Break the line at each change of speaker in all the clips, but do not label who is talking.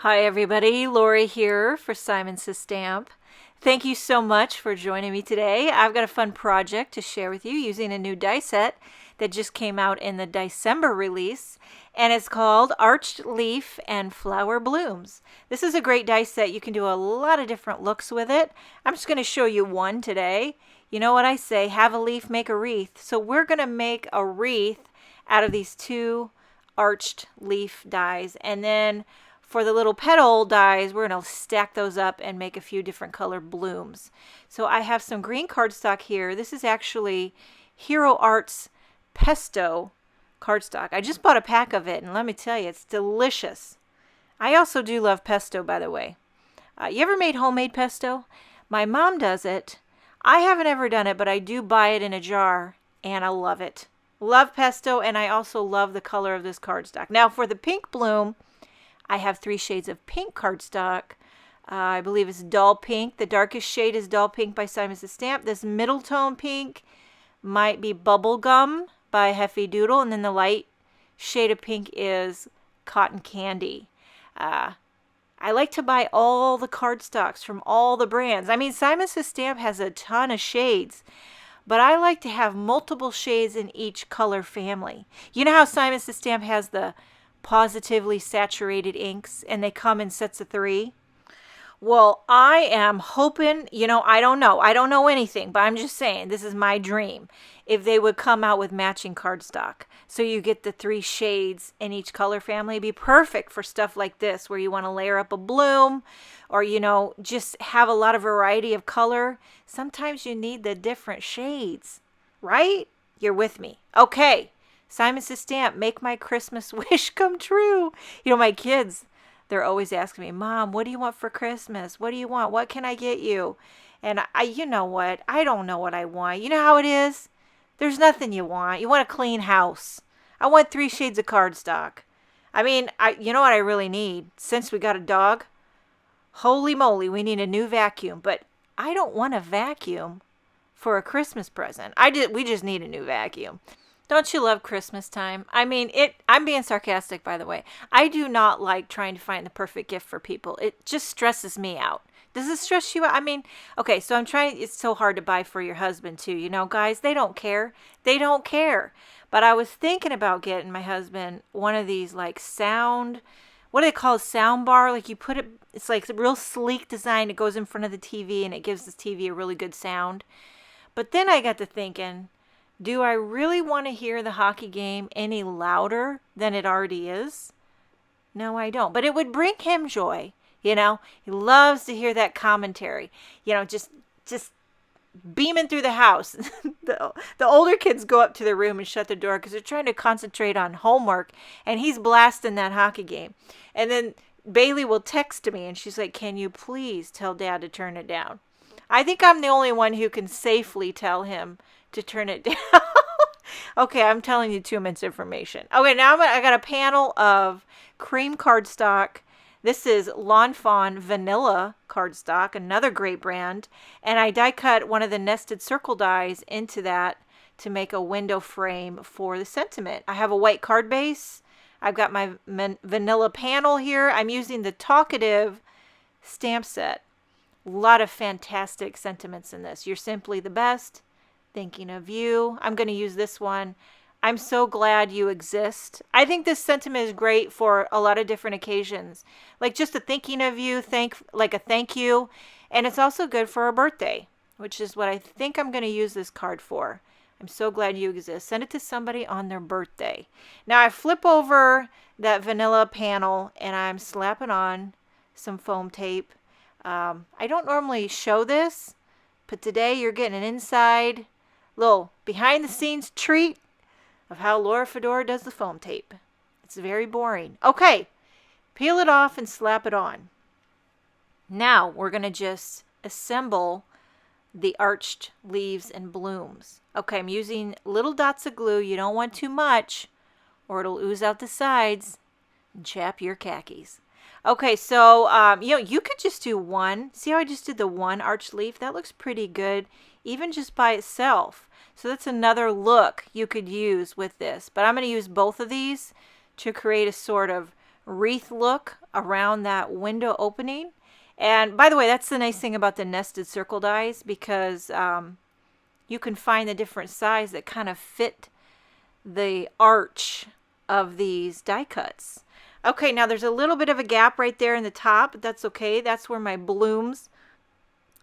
Hi everybody, Lori here for Simon Says Stamp. Thank you so much for joining me today. I've got a fun project to share with you using a new die set that just came out in the December release, and it's called Arched Leaf and Flower Blooms. This is a great die set. You can do a lot of different looks with it. I'm just going to show you one today. You know what I say, have a leaf, make a wreath. So we're going to make a wreath out of these two arched leaf dies, and then for the little petal dies, we're going to stack those up and make a few different color blooms. So I have some green cardstock here. This is actually Hero Arts Pesto cardstock. I just bought a pack of it, and let me tell you, it's delicious. I also do love pesto, by the way. You ever made homemade pesto? My mom does it. I haven't ever done it, but I do buy it in a jar, and I love it. Love pesto, and I also love the color of this cardstock. Now, for the pink bloom, I have 3 shades of pink cardstock. I believe it's Dull Pink. The darkest shade is Dull Pink by Simon Says Stamp. This middle tone pink might be Bubblegum by Heffy Doodle. And then the light shade of pink is Cotton Candy. I like to buy all the cardstocks from all the brands. I mean, Simon Says Stamp has a ton of shades, but I like to have multiple shades in each color family. You know how Simon Says Stamp has the positively saturated inks, and they come in sets of 3. Well, I am hoping, I don't know anything, but I'm just saying, this is my dream, if they would come out with matching cardstock. So you get the 3 shades in each color family. It'd be perfect for stuff like this, where you want to layer up a bloom, or, just have a lot of variety of color. Sometimes you need the different shades, right? You're with me. Okay. Simon Says Stamp, make my Christmas wish come true. My kids, they're always asking me, Mom, what do you want for Christmas? What do you want? What can I get you? And you know what? I don't know what I want. You know how it is? There's nothing you want. You want a clean house. I want 3 shades of cardstock. I mean, you know what I really need? Since we got a dog, holy moly, we need a new vacuum. But I don't want a vacuum for a Christmas present. We just need a new vacuum. Don't you love Christmas time? I mean, I'm being sarcastic, by the way. I do not like trying to find the perfect gift for people. It just stresses me out. Does it stress you out? I mean, okay, so it's so hard to buy for your husband too. Guys, they don't care. They don't care. But I was thinking about getting my husband one of these like what do they call a sound bar? Like you put it, it's like a real sleek design. It goes in front of the TV and it gives the TV a really good sound. But then I got to thinking, do I really want to hear the hockey game any louder than it already is? No, I don't. But it would bring him joy. He loves to hear that commentary. Just beaming through the house. The older kids go up to their room and shut the door because they're trying to concentrate on homework, and he's blasting that hockey game. And then Bailey will text me, and she's like, can you please tell Dad to turn it down? I think I'm the only one who can safely tell him to turn it down. Okay, I'm telling you too much information. Okay, now I got a panel of cream cardstock. This is Lawn Fawn Vanilla cardstock, another great brand. And I die cut one of the nested circle dies into that to make a window frame for the sentiment. I have a white card base. I've got my vanilla panel here. I'm using the Talkative stamp set. A lot of fantastic sentiments in this. You're simply the best. Thinking of you. I'm going to use this one. I'm so glad you exist. I think this sentiment is great for a lot of different occasions. Like just a thinking of you, like a thank you. And it's also good for a birthday, which is what I think I'm going to use this card for. I'm so glad you exist. Send it to somebody on their birthday. Now I flip over that vanilla panel and I'm slapping on some foam tape. I don't normally show this, but today you're getting an inside little behind the scenes treat of how Laurafadora does the foam tape. It's very boring. Okay, peel it off and slap it on. Now we're going to just assemble the arched leaves and blooms. Okay, I'm using little dots of glue. You don't want too much or it'll ooze out the sides and chap your khakis. Okay, so you could just do one. See how I just did the one arched leaf? That looks pretty good, even just by itself. So that's another look you could use with this. But I'm going to use both of these to create a sort of wreath look around that window opening. And by the way, that's the nice thing about the nested circle dies, because you can find the different size that kind of fit the arch of these die cuts. Okay, now there's a little bit of a gap right there in the top, but that's okay. That's where my blooms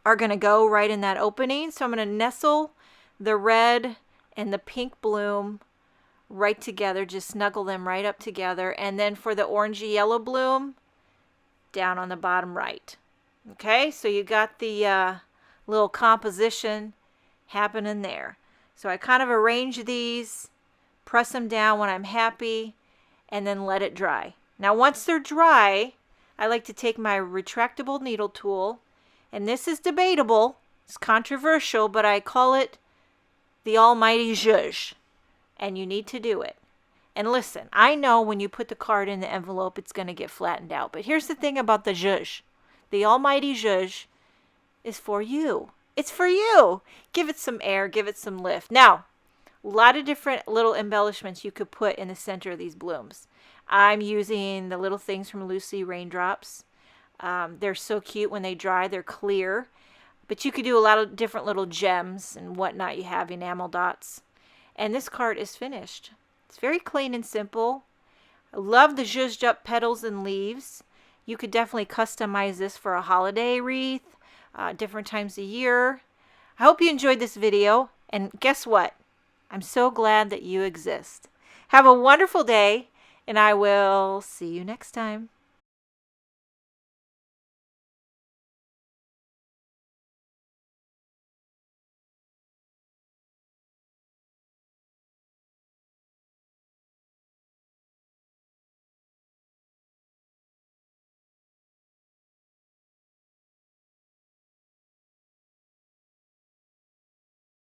are going to go, right in that opening. So I'm going to nestle the red and the pink bloom right together, just snuggle them right up together. And then for the orangey yellow bloom, down on the bottom right. Okay, so you got the little composition happening there. So I kind of arrange these, press them down when I'm happy, and then let it dry. Now once they're dry, I like to take my retractable needle tool, and this is debatable, it's controversial, but I call it the almighty zhuzh, and you need to do it. And listen, I know when you put the card in the envelope, it's going to get flattened out, but here's the thing about the zhuzh. The almighty zhuzh is for you. It's for you. Give it some air, give it some lift. Now, a lot of different little embellishments you could put in the center of these blooms. I'm using the little things from Lucy Raindrops. They're so cute when they dry. They're clear. But you could do a lot of different little gems and whatnot. You have enamel dots. And this card is finished. It's very clean and simple. I love the zhuzhed up petals and leaves. You could definitely customize this for a holiday wreath, different times of year. I hope you enjoyed this video. And guess what? I'm so glad that you exist. Have a wonderful day, and I will see you next time.